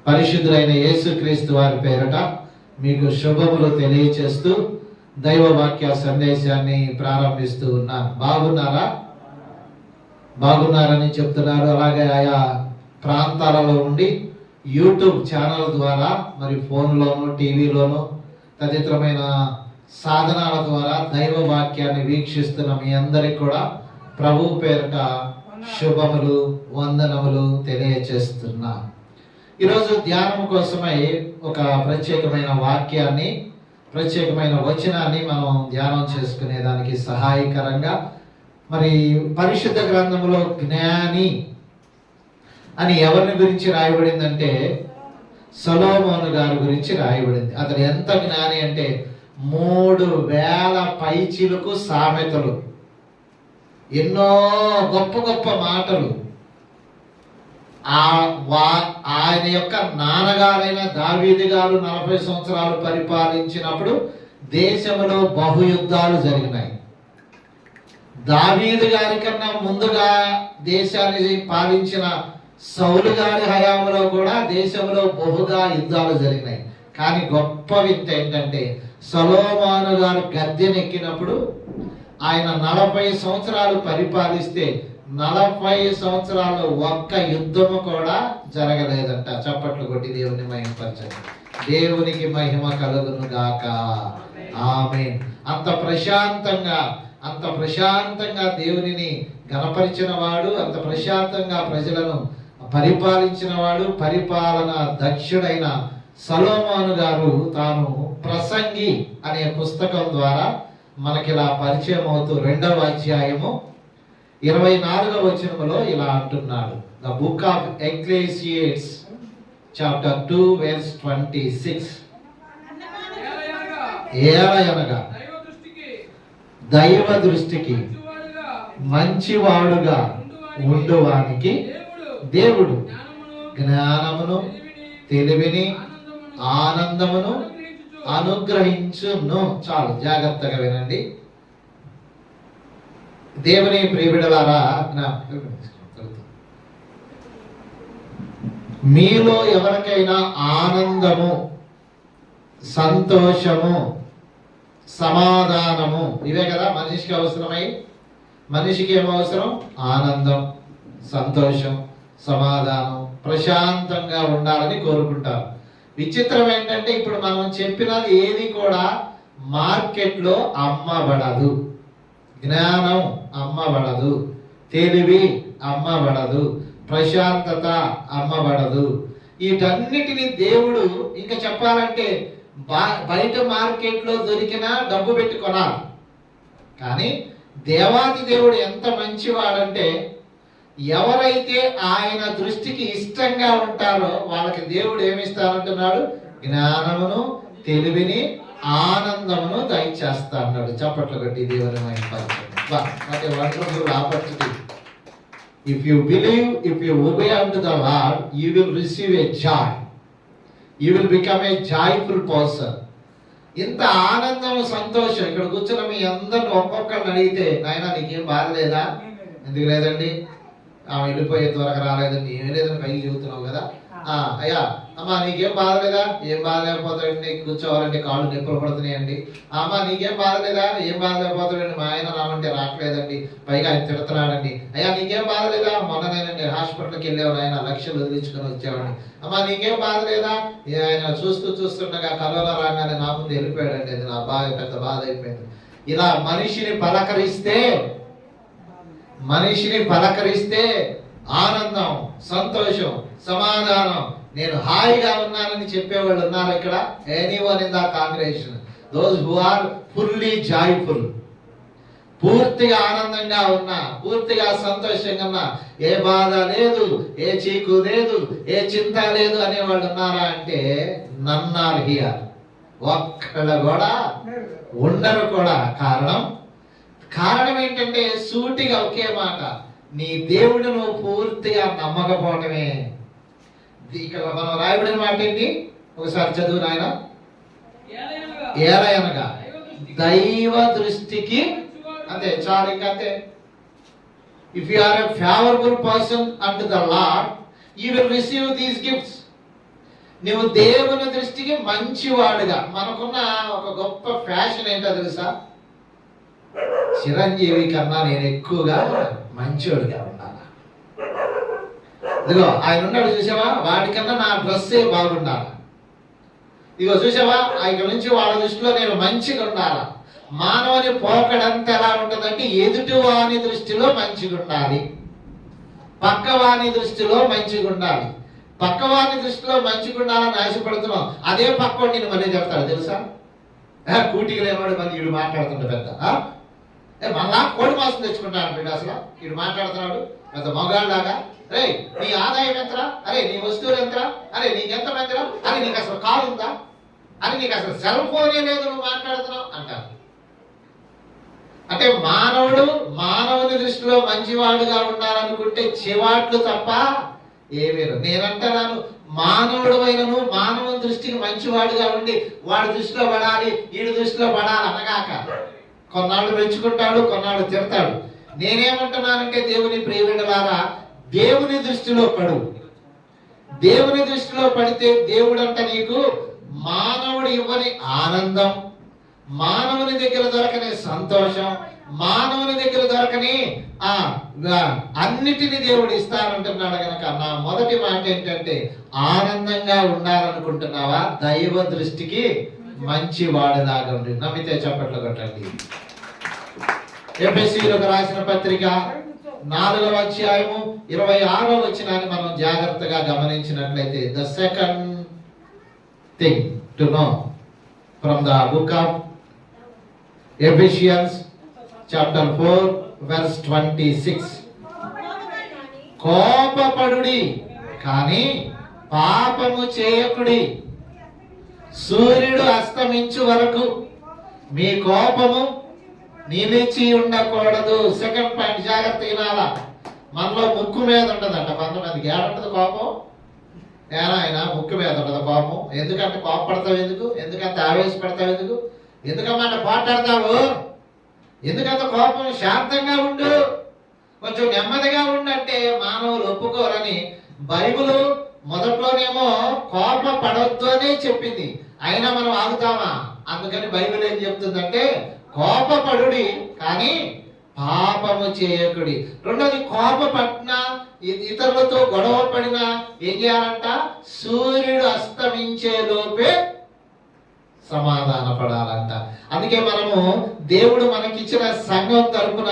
పరిశుద్ధులైన యేసుక్రీస్తు వారి పేరట మీకు శుభములు తెలియచేస్తూ దైవ వాక్య సందేశాన్ని ప్రారంభిస్తూ ఉన్నాను. బాగున్నారని చెప్తున్నారు. అలాగే ఆయా ప్రాంతాలలో ఉండి యూట్యూబ్ ఛానల్ ద్వారా మరి ఫోన్లోను టీవీలోను తదితరమైన సాధనాల ద్వారా దైవ వాక్యాన్ని వీక్షిస్తున్న మీ అందరికి కూడా ప్రభు పేరట శుభములు వందనములు తెలియచేస్తున్నా. ఈరోజు ధ్యానం కోసమై ఒక ప్రత్యేకమైన వాక్యాన్ని, ప్రత్యేకమైన వచనాన్ని మనం ధ్యానం చేసుకునే దానికి సహాయకరంగా మరి పరిశుద్ధ గ్రంథంలో జ్ఞాని అని ఎవరిని గురించి రాయబడిందంటే సొలొమోను గారి గురించి రాయబడింది. అతను ఎంత జ్ఞాని అంటే 3000 పైచిలుకు సామెతలు, ఎన్నో గొప్ప గొప్ప మాటలు. ఆయన యొక్క నాన్నగారైన దావీదు గారు 40 సంవత్సరాలు పరిపాలించినప్పుడు దేశంలో బహుయుద్ధాలు జరిగినాయి. దావీదు గారి కన్నా ముందుగా దేశాన్ని పాలించిన సౌలు గారి హయాంలో కూడా దేశంలో బహుగా యుద్ధాలు జరిగినాయి. కానీ గొప్ప వింత ఏంటంటే సొలొమోను గారు గద్దెనెక్కినప్పుడు ఆయన 40 సంవత్సరాలు పరిపాలిస్తే 40 సంవత్సరాలు ఒక్క యుద్ధము కూడా జరగలేదంట. చప్పట్లు కొట్టి దేవుని మహిమపరచండి. దేవునికి మహిమ కలుగును గాక. ఆమేన్. అంత ప్రశాంతంగా దేవునిని గణపరిచిన వాడు, అంత ప్రశాంతంగా ప్రజలను పరిపాలించిన వాడు, పరిపాలన దక్షుడైన సొలొమోను గారు తాను ప్రసంగి అనే పుస్తకం ద్వారా మనకిలా పరిచయం అవుతూ 2వ అధ్యాయము 24వ వచనములో ఇలా అంటున్నాడు. The book of Ecclesiastes chapter 2 verse 26. ఏలయనగా దైవ దృష్టికి మంచివాడుగా ఉండువానికి దేవుడు జ్ఞానమును, తెలివిని, ఆనందమును అనుగ్రహించును. చాలు, జాగ్రత్తగా వినండి. దేవుని ప్రియబిడలారా, మీలో ఎవరికైనా ఆనందము, సంతోషము, సమాధానము, ఇవే కదా మనిషికి అవసరమై. మనిషికి ఏమో అవసరం? ఆనందం, సంతోషం, సమాధానం, ప్రశాంతంగా ఉండాలని కోరుకుంటారు. విచిత్రం ఏంటంటే ఇప్పుడు మనం చెప్పినది ఏది కూడా మార్కెట్లో అమ్మబడదు. జ్ఞానం అమ్మబడదు, తెలివి అమ్మబడదు, ప్రశాంతత అమ్మబడదు. వీటన్నిటిని దేవుడు ఇంకా చెప్పాలంటే బయట మార్కెట్లో దొరికినా డబ్బు పెట్టి కొనాలి. కానీ దేవాది దేవుడు ఎంత మంచివాడంటే ఎవరైతే ఆయన దృష్టికి ఇష్టంగా ఉంటారో వాళ్ళకి దేవుడు ఏమిస్తానంటున్నాడు? జ్ఞానమును, తెలివిని, ఆనందమును దయచేస్తా అన్నాడు. చప్పట్లు కట్టి దేవుని మహిమపరచండి. Wonderful opportunity. If you believe, if you obey unto the Lord, you will receive a joy. You will become a joyful person. ఇంత ఆనందం, సంతోషం. ఇక్కడ కూర్చున్న మీ అందరిని ఒక్కొక్కరిని అడిగితే, నాయన నీకేం బాధ లేదా? ఎందుకు లేదండి? ఆమె వెళ్ళిపోయే త్వరగా రాలేదండి. ఏం లేదని పైకి చెబుతున్నావు కదా. అయ్యా అమ్మా నీకేం బాధ లేదా? ఏం బాధ లేకపోతాడండి, కూర్చోవాలంటే కాళ్ళు నొప్పులు పడుతున్నాయండి. అమ్మా నీకేం బాధ లేదా? ఏం బాధ లేకపోతాడండి, మా ఆయన రామంటే రావట్లేదండి, పైగా ఆయన తిడుతున్నాడండి. అయ్యా నీకేం బాధ లేదా? మొన్ననేనండి హాస్పిటల్కి వెళ్ళేవాడు, ఆయన లక్షలు వదిలించుకొని వచ్చేవాడిని. అమ్మా నీకేం బాధ లేదా? ఆయన చూస్తుండగా కరోనా రాగానే నా ముందు వెళ్ళిపోయాడండి, అది నా పెద్ద బాధ అయిపోయింది. ఇలా మనిషిని పలకరిస్తే ఆనందం, సంతోషం, సమాధానం, నేను హాయిగా ఉన్నానని చెప్పేవాళ్ళు ఉన్నారు ఇక్కడ? Anyone in the congregation? Those who are fully joyful, పూర్తిగా ఆనందంగా ఉన్నా, పూర్తిగా సంతోషంగా ఉన్నా, ఏ బాధ లేదు, ఏ చీకు లేదు, ఏ చింత లేదు అనేవాళ్ళు ఉన్నారా అంటే నన్ ఆర్ హియర్. ఒక్కడ కూడా ఉండరు కూడా. కారణం ఏంటంటే సూటిగా ఒకే మాట, నీ దేవుడు నువ్వు పూర్తిగా నమ్మకపోవడమే. ఇక్కడ మనం రాయబడిన మాట ఏంటి? ఒకసారి చదువు నాయన. ఏలయనగా దైవ దృష్టికి, అంతే చాలు, ఇంకంతే. If you are a favorable person unto the Lord, you will receive these gifts. నువ్వు దేవుని దృష్టికి మంచివాడుగా. మనకున్న ఒక గొప్ప ఫ్యాషన్ ఏంటో తెలుసా? చిరంజీవి కన్నా నేను ఎక్కువగా మంచోడుగా ఉండాలా. ఇదిగో ఆయన ఉన్నాడు చూసావా, వాడికన్నా నా డ్రెస్సే బాగుండాలా. ఇదిగో చూసావా, ఇక్కడ నుంచి వాళ్ళ దృష్టిలో నేను మంచిగా ఉండాలా. మానవుని పోకడంతా ఎలా ఉంటుందంటే ఎదుటి వాని దృష్టిలో మంచిగా ఉండాలి, పక్కవాని దృష్టిలో మంచిగా ఉండాలి. పక్కవాని దృష్టిలో మంచిగా ఉండాలని ఆశపడుతున్నాం, అదే పక్కోడు నేను మళ్ళీ చెప్తాడు తెలుసా. కూటికి లేనివాడు మళ్ళీ వీడు మాట్లాడుతుంటే పెద్ద మళ్ళా కోడి మాసం తెచ్చుకుంటాడు వీడు. అసలు వీడు మాట్లాడుతున్నాడు పెద్ద మొగాళ్ళలాగా. రే నీ ఆదాయం ఎంతరా, అరే నీ వస్తువులు ఎంతరా, అరే నీకెంత మందిరా, అరే నీకు అసలు కాల్ ఉందా, అని నీకు అసలు సెల్ ఫోనే లేదు, నువ్వు మాట్లాడుతున్నావు అంటారు. అంటే మానవుని దృష్టిలో మంచివాడుగా ఉండాలనుకుంటే చివాట్లు తప్ప ఏమీ. నేనంటున్నాను, మానవుడు అయినను మానవుని దృష్టికి మంచివాడుగా ఉండి వాడి దృష్టిలో పడాలి, వీడి దృష్టిలో పడాలి అనగాక కొన్నాళ్ళు మెచ్చుకుంటాడు, కొన్నాళ్ళు తిడతాడు. నేనేమంటున్నానంటే దేవుని ప్రియబిడ్డలారా, దేవుని దృష్టిలో పడు. దేవుని దృష్టిలో పడితే దేవుడంట నీకు మానవుడు ఇవ్వని ఆనందం, మానవుని దగ్గర దొరకని సంతోషం, మానవుని దగ్గర దొరకని అన్నిటిని దేవుడు ఇస్తానంటున్నాడు. కనుక నా మొదటి మాట ఏంటంటే, ఆనందంగా ఉండాలనుకుంటున్నావా, దైవ దృష్టికి మంచి వాడిలాగా ఉండి. నమ్మితే చప్పట్లు కొట్టండి. ఎఫెసీయులకు రాసిన పత్రిక 4వ అధ్యాయము 26వ వచనాన్ని మనం జాగ్రత్తగా గమనించినట్లయితే, the second thing to know from the book of Ephesians chapter 4 verse 26. కోపపడుడి కానీ పాపము చేయకుడి, సూర్యుడు అస్తమించు వరకు మీ కోపము నిలిచి ఉండకూడదు. సెకండ్ పాయింట్ జాగ్రత్త వినాలా. మనలో ముక్కు మీద ఉంటదంట కొంతమందికి. ఏడుంటది కోపం? ఆయన ముక్కు మీద ఉంటది కోపం. ఎందుకంటే కోపపడతావు ఎందుకు, ఎందుకంత ఆవేశపడతావు ఎందుకు, ఎందుకన్నమాట పోట్లాడతావు, ఎందుకంత కోపం? శాంతంగా ఉండు, కొంచెం నెమ్మదిగా ఉండంటే మానవులు ఒప్పుకోరని బైబిల్ మొదట్లోనేమో కోప పడొద్దు అనే చెప్పింది. అయినా మనం ఆగుతామా? అందుకని బైబిల్ ఏం చెప్తుందంటే, కోపపడుడి కానీ పాపము చేయకుడి. రెండోది, కోపపడినా ఇతరులతో గొడవ పడినా ఏం చేయాలంట? సూర్యుడు అస్తమించే లోపే సమాధాన పడాలంట. అందుకే మనము దేవుడు మనకిచ్చిన సంఘం తరపున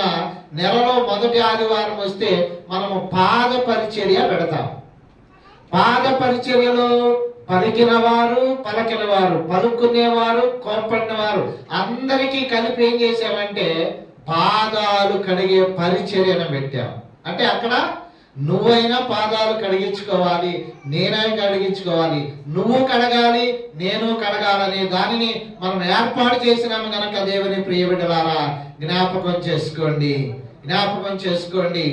నెలలో మొదటి ఆదివారం వస్తే మనము పాద పరిచర్య పెడతాం. పాద పరిచర్యలో పలికినవారు, పలకినవారు, పలుకునేవారు, కోపడినవారు అందరికీ కలిపి ఏం చేసామంటే పాదాలు కడిగే పరిచర్యను పెట్టాం. అంటే అక్కడ నువ్వైనా పాదాలు కడిగించుకోవాలి, నేనైనా కడిగించుకోవాలి, నువ్వు కడగాలి, నేను కడగాలని దానిని మనం ఏర్పాటు చేసినాము. గనక దేవుని ప్రియబిడ్డలారా జ్ఞాపకం చేసుకోండి.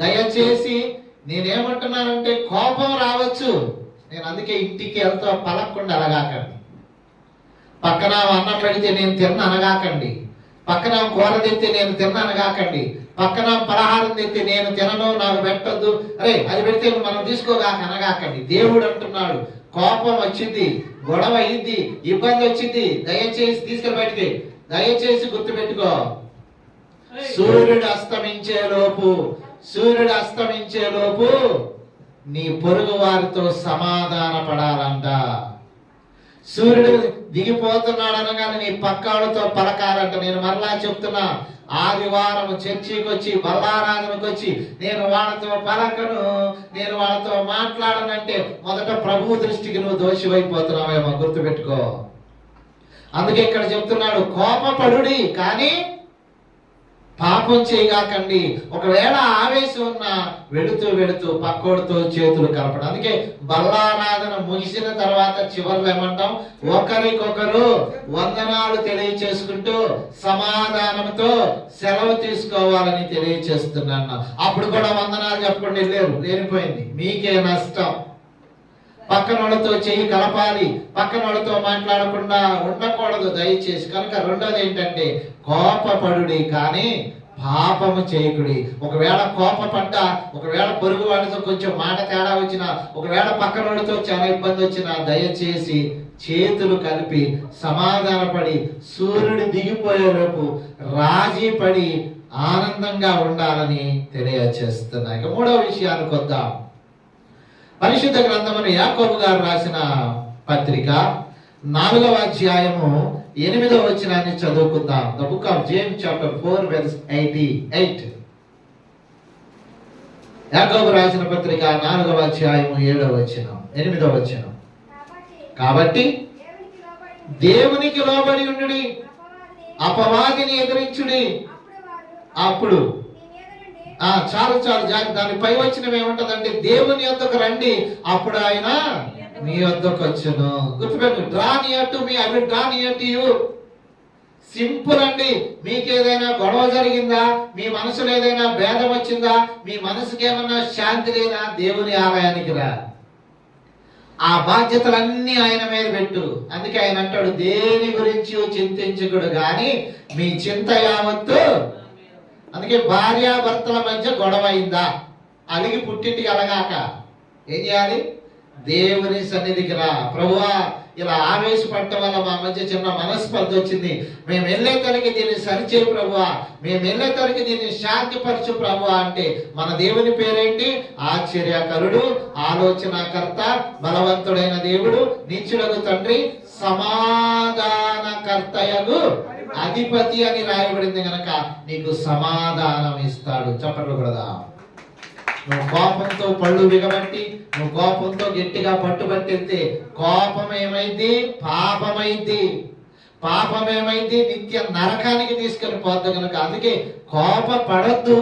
దయచేసి నేనేమంటున్నానంటే, కోపం రావచ్చు, నేను అందుకే ఇంటికి వెళ్తా పలక్కుండా అనగాకండి. పక్కన అన్నం పెడితే నేను తిన్న అనగాకండి, పక్కన కూర తెస్తే నేను తిన్న అనగాకండి, పక్కన పలహారం తెస్తే నేను తినను, నాకు పెట్టద్దు, అరే అది పెడితే మనం తీసుకోగాక అనగాకండి. దేవుడు అంటున్నాడు, కోపం వచ్చింది, గొడవ అయింది, ఇబ్బంది వచ్చింది, దయచేసి తీసుకెళ్ళి బయటికి. దయచేసి గుర్తుపెట్టుకో, సూర్యుడు అస్తమించే లోపు నీ పొరుగు వారితో సమాధాన పడాలంట. సూర్యుడు దిగిపోతున్నాడు అనగానే నీ పక్కాళ్ళతో పలకాలంట. నేను మరలా చెప్తున్నా, ఆదివారం చర్చికి వచ్చి బల్లారాధనకు వచ్చి నేను వాళ్ళతో పలకను, నేను వాళ్ళతో మాట్లాడనంటే మొదట ప్రభు దృష్టికి నువ్వు దోషివైపోతున్నావేమో, గుర్తుపెట్టుకో. అందుకే ఇక్కడ చెప్తున్నాడు, కోపపడుడి కానీ పాపం చేయగాకండి. ఒకవేళ ఆవేశం ఉన్నా వెళుతూ పక్కోడితో చేతులు కలపడం. అందుకే బల్లారాధన ముగిసిన తర్వాత చివరిలో ఏమంటాం, ఒకరికొకరు వందనాలు తెలియచేసుకుంటూ సమాధానంతో సెలవు తీసుకోవాలని తెలియచేస్తున్నాను. అప్పుడు కూడా వందనాలు చెప్పండి, లేనిపోయింది, మీకే నష్టం. పక్కనోళ్ళతో చెయ్యి కలపాలి, పక్కనోళ్ళతో మాట్లాడకుండా ఉండకూడదు దయచేసి. కనుక రెండోది ఏంటంటే, కోపపడుడి కానీ పాపము చేయకుడి. ఒకవేళ కోపపడ్డా, ఒకవేళ పొరుగు వాడితో కొంచెం మాట తేడా వచ్చినా, ఒకవేళ పక్కనోడితో చాలా ఇబ్బంది వచ్చినా దయచేసి చేతులు కలిపి సమాధానపడి సూర్యుడు దిగిపోయేలోపు రాజీ పడి ఆనందంగా ఉండాలని తెలియచేస్తున్నా. ఇక మూడవ విషయానికి వద్దాం. పరిశుద్ధ గ్రంథమును యాకోబు గారు రాసిన పత్రిక 4వ అధ్యాయము 8వ వచనాన్ని చదువుకుందాం. The book of James chapter 4 verse 88. యాకోబు రాసిన పత్రిక 4వ అధ్యాయము 7వ వచనం 8వ వచనం. కాబట్టి దేవునికి లోబడి ఉండుడి, అపవాదిని ఎదిరించుడి, అప్పుడు చాలు దాని పై వచ్చిన ఏముంటదంటే దేవుని యొద్దకు రండి, అప్పుడు ఆయన మీ యొద్దకు వచ్చును. గుర్తుపెట్టు, draw near to me, I will draw near to you. Simple అండి. మీకు ఏదైనా గొడవ జరిగిందా, మీ మనసులో ఏదైనా భేదం వచ్చిందా, మీ మనసుకి ఏమన్నా శాంతి లేదా, దేవుని ఆలయానికి రా. ఆ బాధ్యతలన్నీ ఆయన మీద పెట్టు. అందుకే ఆయన అంటాడు, దేని గురించి చింతించకుడు గాని మీ చింత యావత్తు. అందుకే భార్యాభర్తల మధ్య గొడవ అయిందా, అలిగి పుట్టింటికి అలగాక ఏం చేయాలి? దేవుని సన్నిధికి రా. ప్రభువా, ఇలా ఆవేశపడటం వల్ల మా మధ్య చిన్న మనస్పర్ధ వచ్చింది, మేము వెళ్ళేతరికి దీన్ని సరిచేయి ప్రభువా, మేము వెళ్ళేతరికి దీన్ని శాంతిపరచు ప్రభువా అంటే మన దేవుని పేరేంటి? ఆశ్చర్యకరుడు, ఆలోచనకర్త, బలవంతుడైన దేవుడు, నిత్యుడగు తండ్రి, సమాధానకర్తయగు అధిపతి అని రాయబడింది గనక నీకు సమాధానం ఇస్తాడు. చప్పట్లు కూడా. నువ్వు కోపంతో పళ్ళు బిగబట్టి, నువ్వు కోపంతో గట్టిగా పట్టుబట్టి కోపం ఏమైంది? పాపమైంది. పాపం ఏమైంది? నిత్య నరకానికి తీసుకొని పోద్దు కనుక అందుకే కోప పడద్దు.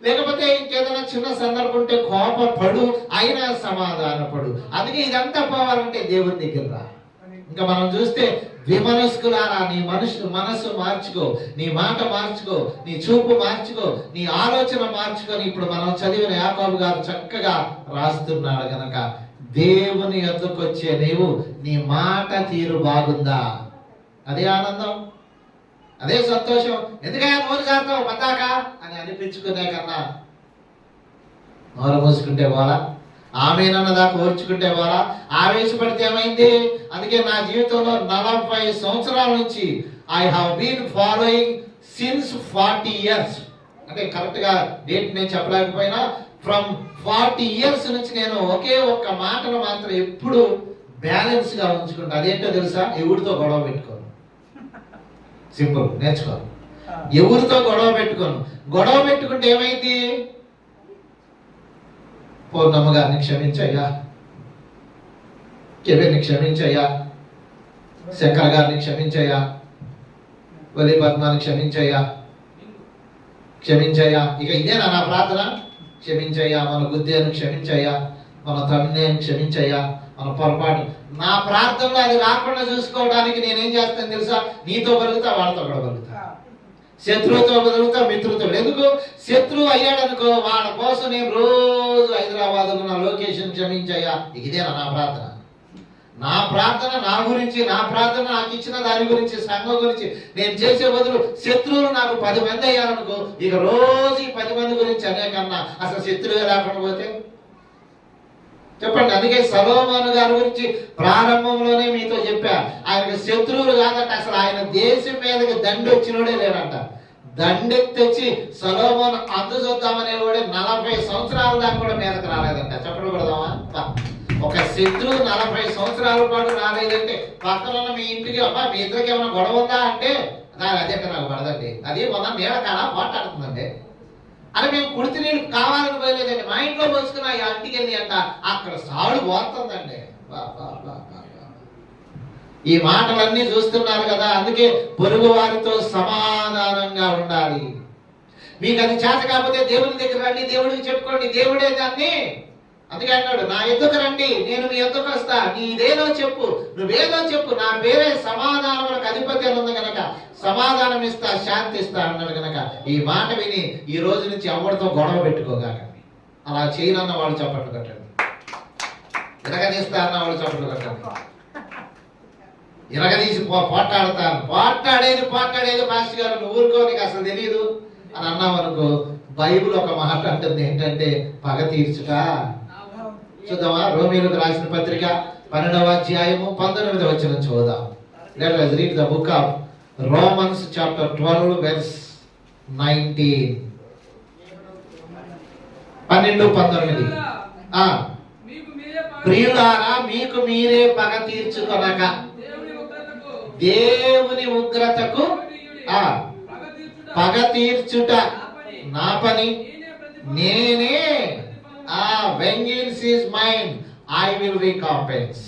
లేకపోతే ఇంకేదైనా చిన్న సందర్భం ఉంటే కోప పడు, అయినా సమాధాన పడు. అందుకే ఇదంతా పోవాలంటే దేవుని దగ్గర రా. ఇంకా మనం చూస్తే విమనస్కులారా, నీ మనసు మార్చుకో, నీ మాట మార్చుకో, నీ చూపు మార్చుకో, నీ ఆలోచన మార్చుకొని ఇప్పుడు మనం చదివిన యాకోబు గారు చక్కగా రాస్తున్నాడు గనక దేవుని యొద్దకు వచ్చే నీవు నీ మాట తీరు బాగుందా? అదే ఆనందం, అదే సంతోషం. ఎందుకయ్యా నోరు జాగ్రత్త పద్దాక అని అనిపించుకునే కన్నా నోరు మూసుకుంటే పోలా, ఆమెనన్నదాకా ఓర్చుకుంటే పోలా. ఆవేశపడితే ఏమైంది? అందుకే నా జీవితంలో 40 సంవత్సరాల నుంచి I have been following since 40 years. అంటే కరెక్ట్ గా డేట్ నేను చెప్పలేకపోయినా ఫ్రమ్ 40 years నుంచి నేను ఒకే ఒక్క మాటను మాత్రం ఎప్పుడు బ్యాలెన్స్ గా ఉంచుకుంటా. అదేంటో తెలుసా? ఎవరితో గొడవ పెట్టుకోను. సింపుల్, నేర్చుకోను. ఎవరితో గొడవ పెట్టుకోను. గొడవ పెట్టుకుంటే ఏమైంది? పూర్ణమ్మ గారిని క్షమించయ్యా, కెబిని క్షమించయ్యా, శంకర్ గారిని క్షమించయ్యా, వలి పద్మాని క్షమించయ్యా, క్షమించయ్యా. ఇక ఇదేనా నా ప్రార్థన? క్షమించయ్యా, మన గుద్దేను క్షమించయ్యా, మన తమ్మినేను క్షమించయ్యా, మన పొరపాటు. నా ప్రార్థనలో అది రాకుండా చూసుకోవడానికి నేనేం చేస్తాను తెలుసా? నీతో బలుగుతా, వాళ్ళతో కూడా బలుగుతా, శత్రువుతో బదులుతా, మిత్రుతో. ఎందుకు? శత్రువు అయ్యాడు అనుకో, వాళ్ళ కోసం నేను రోజు హైదరాబాద్ నా లొకేషన్ క్షమించయ్యా. ఇదేనా నా ప్రార్థన? నా ప్రార్థన నా గురించి, నా ప్రార్థన నాకు ఇచ్చిన దాని గురించి, సంఘం గురించి నేను చేసే బదులు శత్రువులు నాకు 10 మంది అయ్యారనుకో, ఇక రోజు ఈ 10 మంది గురించి అనేకన్నా అసలు శత్రువుగా లేకుండా పోతే చెప్పండి. అందుకే సొలొమోను గారి గురించి ప్రారంభంలోనే మీతో చెప్పా, ఆయనకు శత్రువులు కాదంట, అసలు ఆయన దేశం మీదకి దండి వచ్చినోడే లేడంట. దండెత్తి తెచ్చి సొలొమోను అందు చూద్దామనే వాడే 40 సంవత్సరాల దాకా కూడా మీదకి రాలేదంట. చెప్పడం కూడదామా? ఒక శత్రువు 40 సంవత్సరాల పాటు రాలేదంటే పక్కన మీ ఇంటికి అమ్మా మీ ఇద్దరికి ఏమైనా గొడవ ఉందా అంటే అదే నాకు పడదండి, అది మొన్న నీడ కాడ పోటాడుతుందండి అని. మేము కుడితి నీళ్ళు కావాలని పోయలేదండి, మా ఇంట్లో పోసుకుని ఆ ఇంటికి వెళ్ళి అంట అక్కడ సాడు పోతుందండి. ఈ మాటలన్నీ చూస్తున్నారు కదా. అందుకే పొరుగు వారితో సమాధానంగా ఉండాలి. మీకు అది చేత కాకపోతే దేవుని దగ్గర రండి, దేవుడికి చెప్పుకోండి, దేవుడే దాన్ని. అందుకే అన్నాడు, నా ఎద్దుకు రండి, నేను మీ ఎద్దుకు వస్తా, నీదేదో చెప్పు, నువ్వేదో చెప్పు, నా పేరే సమాధానములకు అధిపతి అని ఉంది కనుక సమాధానం ఇస్తా, శాంతి ఇస్తా అన్నాడు కనుక ఈ మాట విని ఈ రోజు నుంచి ఎవరితో గొడవ పెట్టుకోగాకండి. అలా చేయనన్న వాళ్ళు చప్పట్లు కట్టండి, ఇరగదీస్తా అన్న వాళ్ళు చప్పట్లు కట్టండి. ఇరగదీసి పోట్లాడతాను, పోట్లాడేది పాస్టర్ గారు నువ్వు ఊరుకో, నీకు అసలు తెలియదు, అని అన్నాం అనుకో, బైబిల్ ఒక మాట అంటుంది ఏంటంటే పగ తీర్చుట. చూద్దామా? రోమీయులకు రాసిన పత్రిక 12వ అధ్యాయము 19వ వచనం చూద్దాం. Let us read the book of Romans chapter 12 verse 19. 12-19. ప్రియులారా, మీకు మీరే పగ తీర్చుకొనక దేవుని ఉగ్రతకు పగ తీర్చుట నా పని, నేనే vengeance is mine, I will recompense.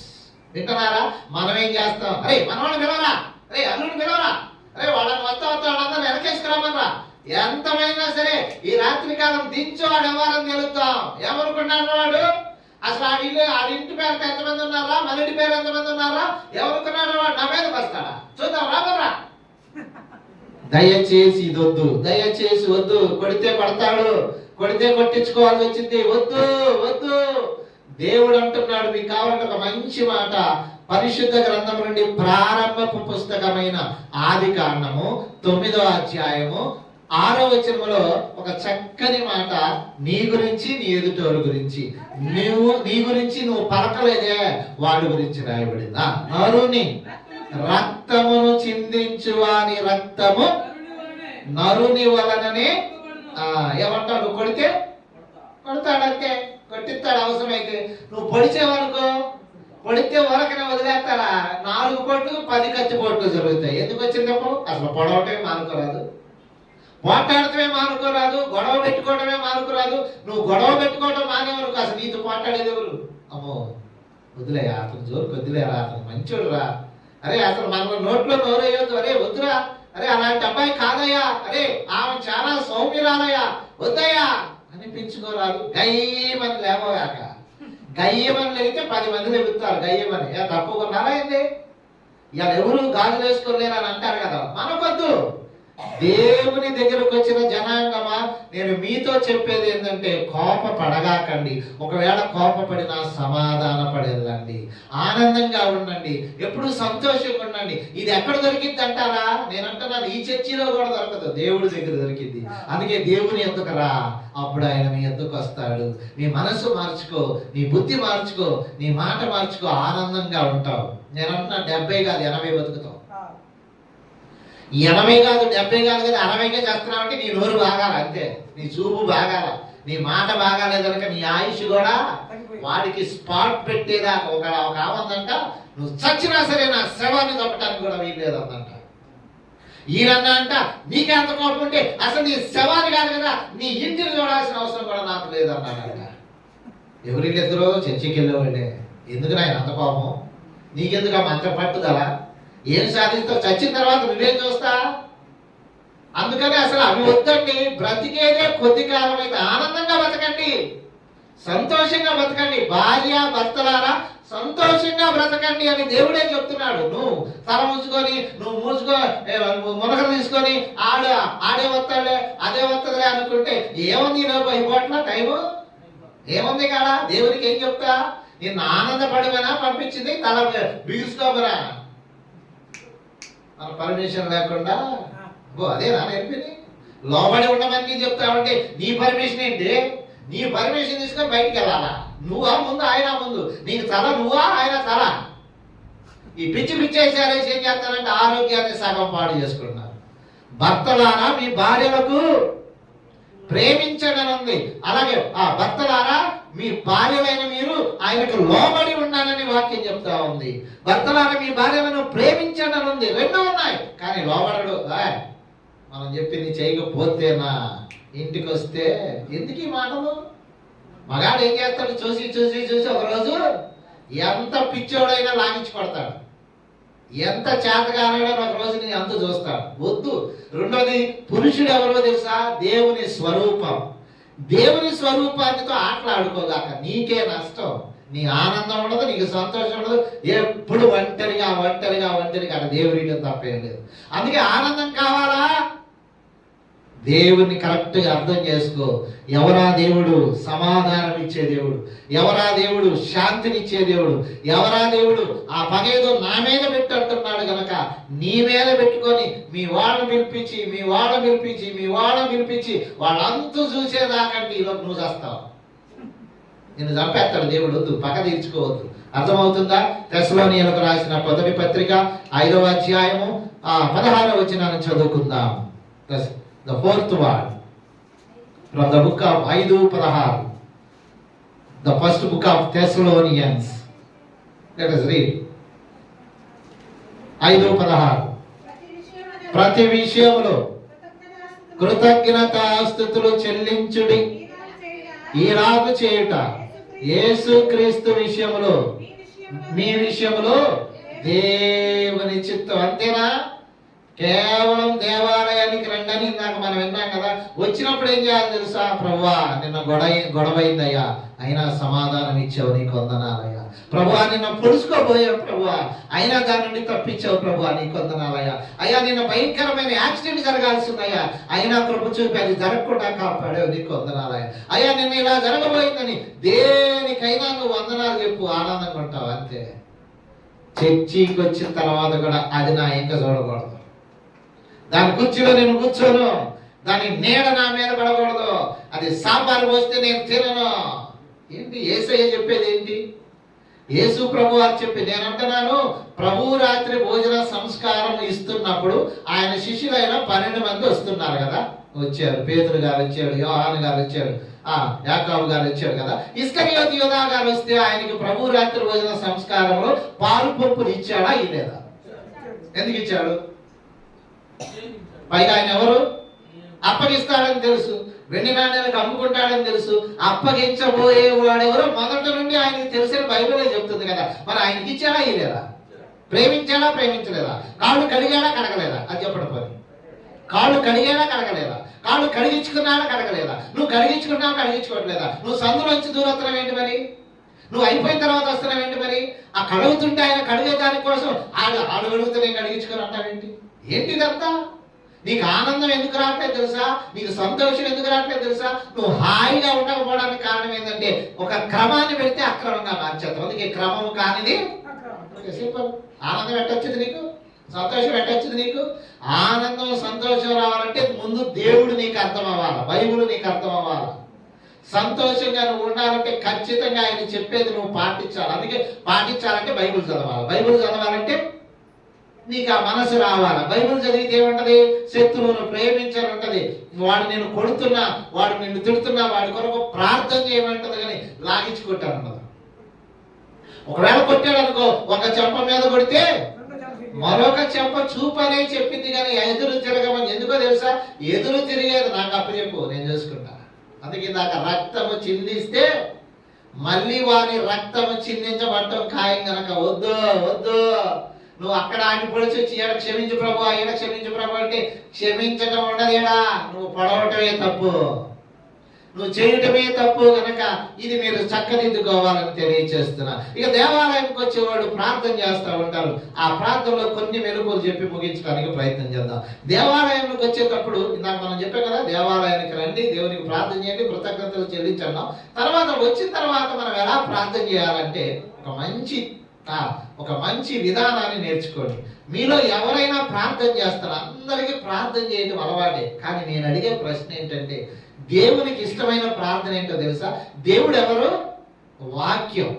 వింటున్నారా? మనం ఏం చేస్తాం? అరే మనవాళ్ళు పిలవరా, అరే అల్లుని పిలవరా, అరే వాళ్ళని వస్తా వాళ్ళందరూ వెనకేసుకురామనరా, ఎంతమైనా సరే ఈ రాత్రి కాలం దించు వాడు ఎవరని తెలుస్తాం. ఎవరుకున్నాడు వాడు? అసలు ఆడింటి పేరు ఎంతమంది ఉన్నారా, మన ఇంటి పేరు ఎంతమంది ఉన్నారా, ఎవరుకున్నాడు వాడు? నా మీదకి వస్తాడా? చూద్దాం రాబర్రా. దయచేసి ఇది వద్దు, దయచేసి వద్దు. కొడితే కొడతాడు, కొడితే కొట్టించుకోవాల్సి వచ్చింది. వద్దు వద్దు. దేవుడు అంటున్నాడు, మీకు కావాలంటే ఒక మంచి మాట, పరిశుద్ధ గ్రంథం నుండి ప్రారంభపు పుస్తకమైన ఆదికాండము 9వ అధ్యాయము 6వ వచనములో ఒక చక్కని మాట, నీ గురించి నీ ఎదుటోరు గురించి, నీ గురించి నువ్వు పలకలేదే వాడి గురించి రాయబడిందా. నరుని రక్తమును చిందించు వాని రక్తము నరుని వలననే. ఏమంటావు? నువ్వు కొడితే కొడతాడంతే, కొట్టిస్తాడు అవసరమైతే. నువ్వు పొడిచేవనుకో, పొడితే వరకనే వదిలేస్తారా? 4 పోట్లు 10 కత్తి పోట్లు జరుగుతాయి. ఎందుకు వచ్చినప్పుడు అసలు పొడవటమే మానుకోరాదు, పోటాడటమే మానుకోరాదు, గొడవ పెట్టుకోవడమే మానుకోరాదు. నువ్వు గొడవ పెట్టుకోవడం మానేవనుకో, అసలు నీతో పోటాడేది ఎవరు? అమ్మో వదిలేయా, అతను జోరుకు వదిలేరా, అతను మంచోడు రా, అరే అసలు మన నోట్లో నోరేయొద్దు, అరే వద్దురా, అరే అలాంటి అబ్బాయి కాదయ్యా, అరే ఆమె చాలా సౌమ్యురాలయ్యా, వద్దయ్యా అనిపించుకోరాదు. గయ్యమని లేవగాక, గయ్యమని లేగితే 10 మంది లేపుతారు. గయ్యమని తప్పుకున్నారా ఏంది? ఇవాళ ఎవరు గాజులు వేసుకోలేరు అని అంటారు కదా. మనకొద్దు. దేవుని దగ్గరకు వచ్చిన జనాంగమా, నేను మీతో చెప్పేది ఏంటంటే కోప పడగాకండి. ఒకవేళ కోపపడినా సమాధాన పడేదండి, ఆనందంగా ఉండండి, ఎప్పుడు సంతోషంగా ఉండండి. ఇది ఎక్కడ దొరికింది అంటారా? నేను అంటున్నాను, ఈ చర్చిలో కూడా దొరకదు, దేవుడి దగ్గర దొరికింది. అందుకే దేవుని ఎందుకు రా, అప్పుడు ఆయన మీ ఎందుకు వస్తాడు. నీ మనసు మార్చుకో, నీ బుద్ధి మార్చుకో, నీ మాట మార్చుకో, ఆనందంగా ఉంటావు. నేను అంటున్నా 70 కాదు 80 బతుకుతావు. 80 కాదు 70 కాదు కదా, 60కే చేస్తున్నావు అంటే నీ నోరు బాగాల, అంతే. నీ చూపు బాగాల, నీ మాట బాగాలేదు కనుక నీ ఆయుష్ కూడా వాడికి స్పాట్ పెట్టేదాకా. ఒక ఆవందంట, నువ్వు చచ్చినా సరే నా శవాన్ని తప్పటానికి కూడా వీల్లేదందంట. ఈయనన్నా అంట, నీకే అంత కోపం ఉంటే అసలు నీ శవాన్ని కాదు కదా, నీ ఇంటిని చూడాల్సిన అవసరం కూడా నాకు లేదన్నాడంట. ఎవరిద్దరూ చర్చికి వెళ్ళేవాళ్ళే. ఎందుకు నాయన అంత కోపం? నీకెందుకు అంత పట్టుదల? ఏం సాధిస్తావు? చచ్చిన తర్వాత నువ్వేం చూస్తా? అందుకని అసలు అవి వద్దండి. బ్రతికేదే కొద్ది కాలం, అయితే ఆనందంగా బతకండి, సంతోషంగా బతకండి. భార్య భర్తలారా సంతోషంగా బ్రతకండి అని దేవుడే చెప్తున్నాడు. నువ్వు తల ముంచుకొని, నువ్వు మునకలు తీసుకొని ఆడే వస్తాడే అదే వస్తుందిలే అనుకుంటే ఏముంది? లోపు అయిపోవట్లా టైము ఏముంది కాడా? దేవునికి ఏం చెప్తా? నిన్ను ఆనందపడమనా పంపించింది, తల బిగుసుకోమరా? మన పర్మిషన్ లేకుండా అదే నా నేర్పింది. లోబడి ఉండమని చెప్తామంటే నీ పర్మిషన్ ఏంటి? నీ పర్మిషన్ తీసుకొని బయటికి వెళ్ళాలా? నువ్వా ముందు, ఆయన ముందు? నీకు తల నువ్వా, ఆయన తల? ఈ పిచ్చేసేసి ఏం చేస్తారంటే ఆరోగ్యాన్ని సగం పాడు చేసుకుంటున్నారు. భర్తలారా మీ భార్యలకు ప్రేమించడని ఉంది. అలాగే ఆ భర్తలారా మీ భార్యలైన మీరు ఆయనకు లోబడి ఉండాలని వాక్యం చెప్తా ఉంది. భర్తలారా మీ భార్యలను ప్రేమించడం ఉంది. 2 ఉన్నాయి, కానీ లోబడడు. మనం చెప్పింది చేయకపోతేనా ఇంటికి వస్తే ఎందుకు ఈ మాటలు? మగాడు ఏం చేస్తాడు? చూసి చూసి చూసి ఒకరోజు ఎంత పిచ్చోడైనా లాగించి పడతాడు, ఎంత చేతగానైనా ఒక రోజు నేను అంత చూస్తాడు. వద్దు. రెండోది, పురుషుడు ఎవరో తెలుసా? దేవుని స్వరూపం. దేవుని స్వరూపానితో ఆటలాడుకోగాక, నీకే నష్టం. నీ ఆనందం ఉండదు, నీకు సంతోషం ఉండదు. ఎప్పుడు ఒంటరిగా ఒంటరిగా ఒంటరిగా అక్కడ దేవుడికి తప్పేం లేదు. అందుకే ఆనందం కావాలా? దేవుని కరెక్ట్గా అర్థం చేసుకో. ఎవరా దేవుడు? సమాధానం ఇచ్చే దేవుడు. ఎవరా దేవుడు? శాంతినిచ్చే దేవుడు. ఎవరా దేవుడు? ఆ పగేదో నా మీద పెట్టంటున్నాడు గనక నీ మీద పెట్టుకొని మీ వాళ్ళని పిలిపించి వాళ్ళంతా చూసేదాకంటే ఈలోపు నువ్వు చేస్తావు. నిన్ను చంపేస్తాడు దేవుడు. వద్దు, పక్క తీర్చుకోవద్దు. అర్థమవుతుందా? తెస్సలోనియులకు రాసిన మొదటి పత్రిక 5వ అధ్యాయము 16వ వచనాన్ని చదువుకుందాం. The fourth one from the book of 5:16. The first book of Thessalonians. Let us read. 5:16. ప్రతి విషయములో కృతజ్ఞతాస్తుతులు చెల్లించుడి, ఈలాగు చేయుట యేసుక్రీస్తు విషయములో మీ విషయములో దేవుని చిత్తం. అంతేనా? కేవలం దేవాలయానికి రండి ఇందాక మనం విన్నాం కదా. వచ్చినప్పుడు ఏం చేయాలి తెలుసా? ప్రభువా నిన్న గొడవైందయ్యా, అయినా సమాధానం ఇచ్చావు, నీకు వందనాలయ్యా. ప్రభువా నిన్న పొడుచుకోబోయావు ప్రభువా, అయినా దాని నుండి తప్పించావు ప్రభువా, నీకు వందనాలయ్యా. అయ్యా నిన్న భయంకరమైన యాక్సిడెంట్ జరగాల్సిందయ్యా, అయినా కృప చూపి అది జరగకుండా కాపాడావు, నీకు వందనాలయ్యా. అయ్యా నిన్న ఇలా జరగబోయిందని దేనికైనా నువ్వు వందనాలు చెప్పు, ఆనందంగా ఉంటావు. అంతే. చర్చికి వచ్చిన తర్వాత కూడా అది నా ఇంకా చూడకూడదు. దాని కుర్చీలో నేను కూర్చోను, దాని నీడ నా మీద పడకూడదు, అది సాంబారు పోస్తే నేను తినను. ఏంటి యేసయ్య చెప్పేది? ఏంటి యేసు ప్రభు వారు చెప్పి? నేను అంటున్నాను, ప్రభు రాత్రి భోజన సంస్కారం ఇస్తున్నప్పుడు ఆయన శిష్యులైన 12 మంది వస్తున్నారు కదా, వచ్చారు. పేతురు గారు వచ్చాడు, యోహాను గారు వచ్చాడు, యాకోబు గారు వచ్చాడు కదా. ఇస్కరియోతు యూదా గారు వస్తే ఆయనకి ప్రభు రాత్రి భోజన సంస్కారంలో పాలు పప్పులు ఇచ్చాడా ఇలేదా? ఎందుకు ఇచ్చాడు? పైగా ఆయన ఎవరు? అప్పగిస్తాడని తెలుసు, వెండి నాణ్యాలకు అమ్ముకుంటాడని తెలుసు, అప్పగించబోయే వాడెవరో మొదటి నుండి ఆయనకి తెలిసిన బైబిలే చెప్తుంది కదా. మరి ఆయనకి ఇచ్చాడా ఇలేదా? ప్రేమించాడా ప్రేమించలేదా? కాళ్ళు కడిగాడా కడగలేదా? అది చెప్పడం పని. కాళ్ళు కడిగాడా కడగలేదా? కాళ్ళు కడిగించుకున్నాడా కడగలేదా? నువ్వు కడిగించుకున్నావు కడిగించుకోవట్లేదా? నువ్వు సందులోంచి దూరత్వం ఏంటి మరి? నువ్వు అయిపోయిన తర్వాత వస్తున్నావు ఏంటి మరి? ఆ కడుగుతుంటే ఆయన కడిగే దానికోసం ఆడు కడుగుతూ నేను కడిగించుకొని అంటావేంటి? ఏంటిదంతా? నీకు ఆనందం ఎందుకు రావట్లేదు తెలుసా? నీకు సంతోషం ఎందుకు రావట్లేదు తెలుసా? నువ్వు హాయిగా ఉండకపోవడానికి కారణం ఏంటంటే ఒక క్రమాన్ని పెడితే అక్రమంగా మార్చేస్తావు. అందుకే క్రమము కానిది సింపుల్. ఆనందం ఎట్టొచ్చింది నీకు, సంతోషం ఎట్టొచ్చింది నీకు? ఆనందం సంతోషం రావాలంటే ముందు దేవుడు నీకు అర్థం అవ్వాలి, బైబిల్ నీకు అర్థం అవ్వాలి. సంతోషంగా నువ్వు ఉండాలంటే ఖచ్చితంగా ఆయన చెప్పేది నువ్వు పాటించాలి. అందుకే పాటించాలంటే బైబిల్ చదవాలి. బైబిల్ చదవాలంటే నీకు ఆ మనసు రావాలి. బైబిల్ చదివితే ఏముంటది? శత్రువును ప్రేమించాలంటది. వాడు నేను కొడుతున్నా, వాడు నిన్ను తిడుతున్నా, వాడి కొరకు ప్రార్థన చేయమంటది, కానీ లాగించుకుంటాను. ఒకవేళ కొట్టాడు అనుకో, ఒక చెంప మీద కొడితే మరొక చెంప చూపనే చెప్పింది, కానీ ఎదురు తిరగమని. ఎందుకో తెలుసా? ఎదురు తిరిగేది నాకు అప్పచెప్పు, నేను చూసుకుంటా. అందుకే నాకు రక్తము చిందిస్తే మళ్ళీ వారి రక్తము చిందించబడటం ఖాయం గనక వద్దు వద్దు. నువ్వు అక్కడ ఆయన పొడిచి వచ్చి ఈడ క్షమించు ప్రభు, ఈడ క్షమించు ప్రభు అంటే క్షమించటం ఉండదు. ఈడ నువ్వు పొడవటమే తప్పు, నువ్వు చేయటమే తప్పు. కనుక ఇది మీరు చక్కదిద్దుకోవాలని తెలియచేస్తున్నా. ఇక దేవాలయానికి వచ్చేవాడు ప్రార్థన చేస్తూ ఉంటారు. ఆ ప్రార్థనలో కొన్ని మెలకువలు చెప్పి ముగించడానికి ప్రయత్నం చేద్దాం. దేవాలయానికి వచ్చేటప్పుడు ఇందాక మనం చెప్పాం కదా, దేవాలయానికి రండి, దేవునికి ప్రార్థన చేయండి, కృతజ్ఞతలు చెల్లించడం. తర్వాత వచ్చిన తర్వాత మనం ఎలా ప్రార్థన చేయాలంటే ఒక మంచి విధానాన్ని నేర్చుకోండి. మీలో ఎవరైనా ప్రార్థన చేస్తారా? అందరికీ ప్రార్థన చేయడం అలవాటే. కానీ నేను అడిగే ప్రశ్న ఏంటంటే, దేవునికి ఇష్టమైన ప్రార్థన ఏంటో తెలుసా? దేవుడు ఎవరు? వాక్యం.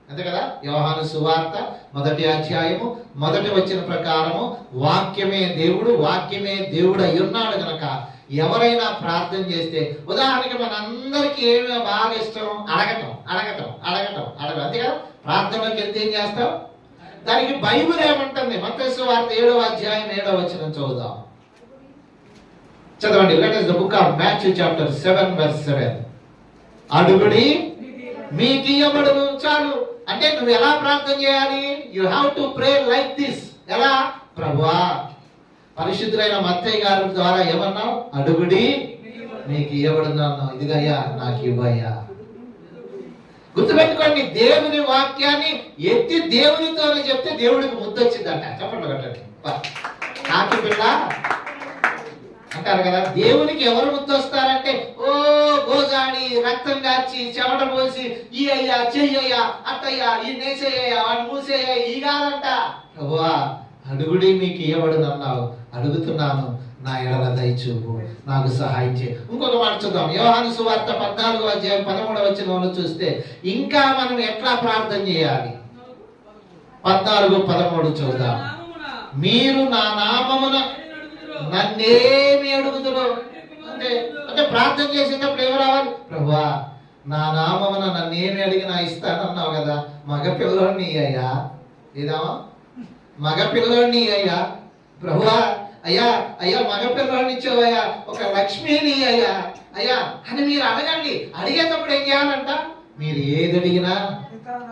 అంతే కదా? యోహాను సువార్త 1వ అధ్యాయము 1వ వచన ప్రకారము వాక్యమే దేవుడు, వాక్యమే దేవుడు అయ్యున్నాడు. కనుక ఎవరైనా ప్రార్థన చేస్తే, ఉదాహరణకి మనందరికీ ఏమి బాగా ఇష్టం? అడగటం. అంతే కదా? ప్రార్థనలోకి వెళ్తే ఏం చేస్తాం? దానికి బైబిల్ ఏమంటుంది? మత్తయి సువార్త 7వ అధ్యాయం 7వ వచనం చదువుదాం. చదవండి. Let us the book of Matthew chapter 7 verse 7. అడుగుడి మీకు ఇయ్యబడును. చాలు. అంటే నువ్వు ఎలా ప్రార్థన చేయాలి? You have to pray like this. ఎలా? ప్రభువా, పరిశుద్ధులైన మత్తయి గారి ద్వారా ఏమన్నావు? అడుగుడి మీకు ఇయ్యబడును అన్నావు. ఇదిగయ్యా నాకు ఇవ్వయ్యా. గుర్తుపెట్టుకోండి, దేవుని వాక్యాన్ని ఎత్తి దేవునితోనే చెప్తే దేవుడికి ముద్దొచ్చిందంట. చెప్పండి కట్టండి. కాకి పిల్ల అంటారు కదా. దేవునికి ఎవరు ముద్దొస్తారంటే, ఓ గోజాడి రక్తం కాచి చెమట పోసి ఈ అయ్యా చెయ్యయ్యా అట్టయ్యా ఈ నేసేయ్యా వాడిని మూసేయ్యా ఈ కాదంట. అడుగుడి మీకు ఇవ్వబడును అన్నావు, అడుగుతున్నాను, నా ఎడల దయచూపు, నాకు సహాయం చేయి. ఇంకొక మాట చూద్దాం. యోహాను సువార్త 14వ అధ్యాయం 13వ వచనంలో చూస్తే ఇంకా మనం ఎట్లా ప్రార్థన చేయాలి? 14:13 చూద్దాం. మీరు నా నామమున నన్నేమి అడుగుదురో, అంటే ప్రార్థన చేసేటప్పుడు ఏమి రావాలి? ప్రభువా, నా నామమున నన్నేమి అడిగినా ఇస్తానన్నావు కదా, మగ పిల్లోడిని అయ్యా, ఇదామా మగ పిల్లోడిని అయ్యా, ప్రభువా అయ్యా అయ్యా మగ పిల్లోడిని ఇచ్చావయ్యా, ఒక లక్ష్మిని అయ్యా అయ్యా అని మీరు అడగండి. అడిగేటప్పుడు ఏం చేయాలంట? మీరు ఏది అడిగినా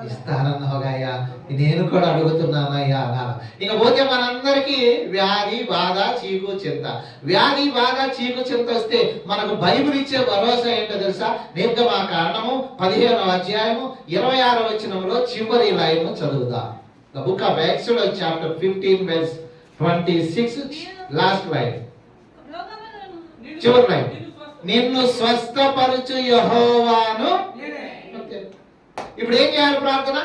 ఇస్తానన్నావుగా అయ్యా, నేను కూడా అడుగుతున్నాను అయ్యా అన్నారు. ఇక పోతే మనందరికీ వ్యాధి, బాధ, చీకు, చింత. వ్యాధి, బాధ, చీకు, చింత వస్తే మనకు బైబిల్ ఇచ్చే భరోసా ఏంటో తెలుసా? నిర్గమాకాండము 15వ అధ్యాయము 26వ వచనంలో చివరి లైన్ చదువుదాం. The book of Exodus chapter 15 verse 26, last line, చివరి లైన్. నిన్ను స్వస్థపరచు యెహోవాను. ఇప్పుడు ఏం చేయాలి ప్రార్థన?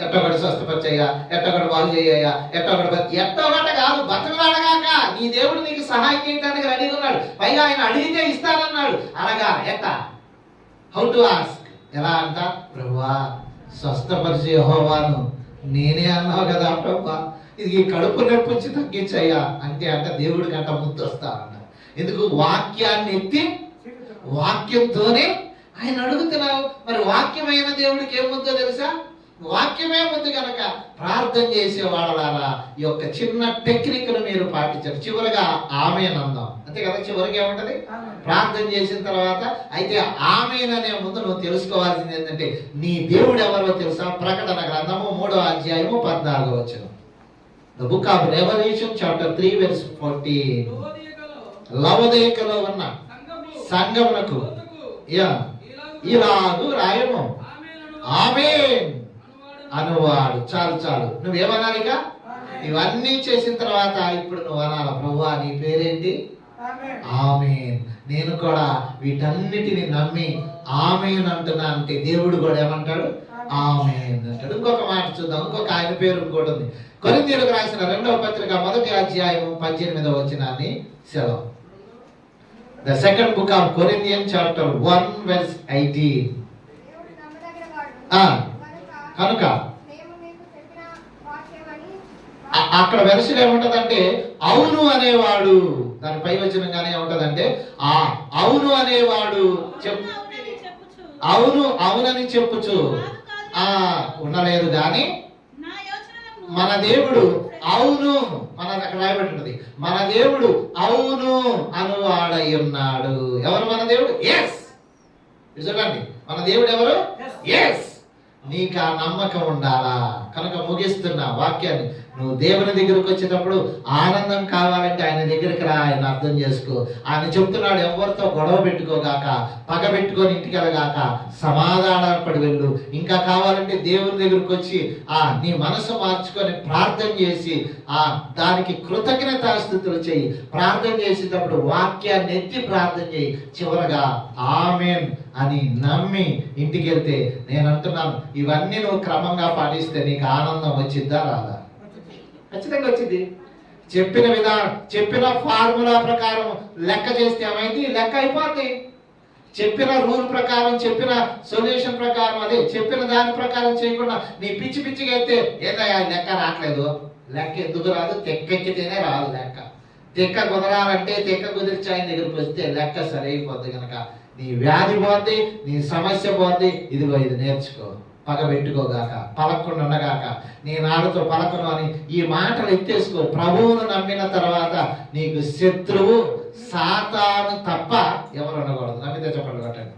ఎట్టొకటి స్వస్థపరిచయ్యా, ఎట్టొకటి బాగు చేయ్యా, ఎట్టొకటి కాదు, బతుకులాడగాక నీ దేవుడు నీకు సహాయం చేయడానికి రెడీగా ఉన్నాడు. పైగా ఆయన అడిగితే ఇస్తానన్నాడు. అనగా ఎట్ట? హౌ టు ఆస్క్, ఎలా అంట? ప్రభువా, స్వస్థపరిచే యెహోవాను నేనే అన్నావు కదా ప్రభువా, ఇది కడుపు నొప్పి తగ్గించయ్యా అంటే దేవుడికి అంట ముద్దు వస్తానన్న. ఎందుకు? వాక్యాన్ని ఎత్తి వాక్యంతోనే ఆయన అడుగుతున్నావు. మరి వాక్యమైన దేవుడికి ఏముందో తెలుసా? వాక్యమే ముందు కనుక ప్రార్థన చేసే వాళ్ళారా ఈ యొక్క చిన్న టెక్నిక్ ను మీరు పాటించారు. చివరిగా ఆమేన్ అందాం, అంతే కదా? చివరికి ఏముంటది? ప్రార్థన చేసిన తర్వాత అయితే ఆమేన్ అనే ముందు నువ్వు తెలుసుకోవాల్సింది ఏంటంటే నీ దేవుడు ఎవరో తెలుసా? ప్రకటన గ్రంథము 3వ అధ్యాయము 14వ వచనం. The book of Revelation chapter 3 verse 14. లవోదికలో ఉన్న సంఘమునకు ఇలాగు రాయము, ఆమేన్ అనువాడు. చాలు చాలు, నువ్వేమనాలిక? ఇవన్నీ చేసిన తర్వాత ఇప్పుడు నువ్వు అనాల, ప్రభువా నీ పేరేంటి? ఆమేన్. నేను కూడా వీటన్నిటిని నమ్మి ఆమేన్ అంటున్నా అంటే దేవుడు కూడా ఏమంటాడు? ఆమేన్ అంటాడు. ఇంకొక మాట చూద్దాం. ఇంకొక ఆయన పేరు ఇంకోటి ఉంది. కొరింథీయులకు రాసిన 2వ పత్రిక 1వ అధ్యాయం 18వ వచనాన్ని సెలవు. The second book of Corinthians chapter 1 verse 18. కనుక అక్కడ వెర్షన్ ఏముంటదంటే అవును అనేవాడు, దాని పై వచనంగానే ఏముంటదంటే అవును అనేవాడు అవును అవునని చెప్పుచు ఉండలేదు గాని మన దేవుడు అవును, మన అక్కడ రాయబడి ఉంటుంది, మన దేవుడు అవును అనువాడై ఉన్నాడు. ఎవరు మన దేవుడు? ఎస్. చూడండి, మన దేవుడు ఎవరు? ఎస్. నీకు ఆ నమ్మకం ఉండాలా? కనుక ముగిస్తున్న వాక్యాన్ని, నువ్వు దేవుని దగ్గరకు వచ్చేటప్పుడు ఆనందం కావాలంటే ఆయన దగ్గరికి రా, ఆయన అర్థం చేసుకో. ఆయన చెప్తున్నాడు, ఎవరితో గొడవ పెట్టుకోగాక, పగ పెట్టుకొని ఇంటికి వెళ్ళగాక, సమాధానపడి వెళ్ళు. ఇంకా కావాలంటే దేవుని దగ్గరకు వచ్చి నీ మనసు మార్చుకొని ప్రార్థన చేసి దానికి కృతజ్ఞతాస్తుతులు చెయ్యి. ప్రార్థన చేసేటప్పుడు వాక్యాన్ని ఎత్తి ప్రార్థన చేయి. చివరగా ఆమేన్ అని నమ్మి ఇంటికి వెళ్తే నేను అంటున్నాను, ఇవన్నీ నువ్వు క్రమంగా పాటిస్తే నీకు ఆనందం వచ్చిద్దా రాదా? ఖచ్చితంగా వచ్చింది. చెప్పిన విధానం, చెప్పిన ఫార్ములా ప్రకారం లెక్క చేస్తే ఏమైంది? లెక్క అయిపోతుంది. చెప్పిన రూల్ ప్రకారం, చెప్పిన సొల్యూషన్ ప్రకారం, అదే చెప్పిన దాని ప్రకారం చేయకుండా నీ పిచ్చి పిచ్చిగా అయితే ఏదయ్యా లెక్క రావట్లేదు. లెక్క ఎందుకు రాదు? తెక్కెక్కితేనే రాదు లెక్క. తెక్క కుదరాలంటే తెక్క కుదిర్చి ఆయన దగ్గరికి వస్తే లెక్క సరైపోద్ది. కనుక నీ వ్యాధి పోద్ది, నీ సమస్య పోద్ది. ఇదిగో ఇది నేర్చుకో. పగ పెట్టుకోగాక, పలకుండా ఉండగాక, నీ నాడుతో పలకను అని ఈ మాటలు ఎత్తేసుకో. ప్రభువును నమ్మిన తర్వాత నీకు శత్రువు సాతాను తప్ప ఎవరు ఉండకూడదు. నమ్మితే చెప్పండి కొట్టండి.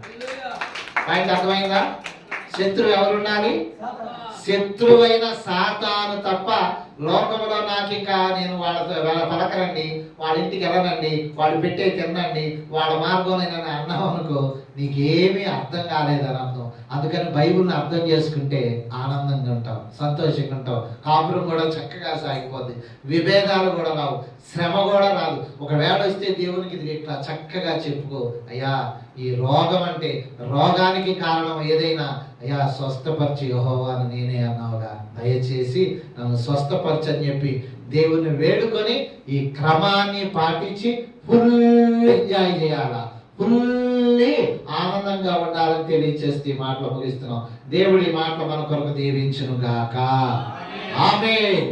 పాయింట్ అర్థమైందా? శత్రువు ఎవరు ఉండాలి? శత్రువైన సాతాను తప్ప లోకంలో నాకు ఇంకా నేను వాళ్ళతో పలకరండి, వాళ్ళ ఇంటికి వెళ్ళనండి, వాళ్ళు పెట్టే తినండి, వాళ్ళ మార్గంలో నేను అన్నావు అనుకో, నీకేమీ అర్థం కాలేదని అర్థం. అందుకని బైబిల్ని అర్థం చేసుకుంటే ఆనందంగా ఉంటావు, సంతోషంగా ఉంటావు. కాపురం కూడా చక్కగా సాగిపోద్ది, విభేదాలు కూడా రావు, శ్రమ కూడా రాదు. ఒకవేళ వస్తే దేవునికి ఇది ఇట్లా చక్కగా చెప్పుకో, అయ్యా ఈ రోగం అంటే రోగానికి కారణం ఏదైనా అయ్యా స్వస్థపరిచి యెహోవాను నేనే అన్నావుగా, దయచేసి నన్ను స్వస్థపరిచి స్వస్థపరచని చెప్పి దేవుని వేడుకొని ఈ క్రమాన్ని పాటించి ఫుల్ ఎంజాయ్ చేయాలా, ఫుల్లీ ఆనందంగా ఉండాలని తెలియచేస్తే ఈ మాటలు ముగిస్తున్నాం. దేవుడి మాటలు మన కొరకు దీవించును గాక. ఆమేన్.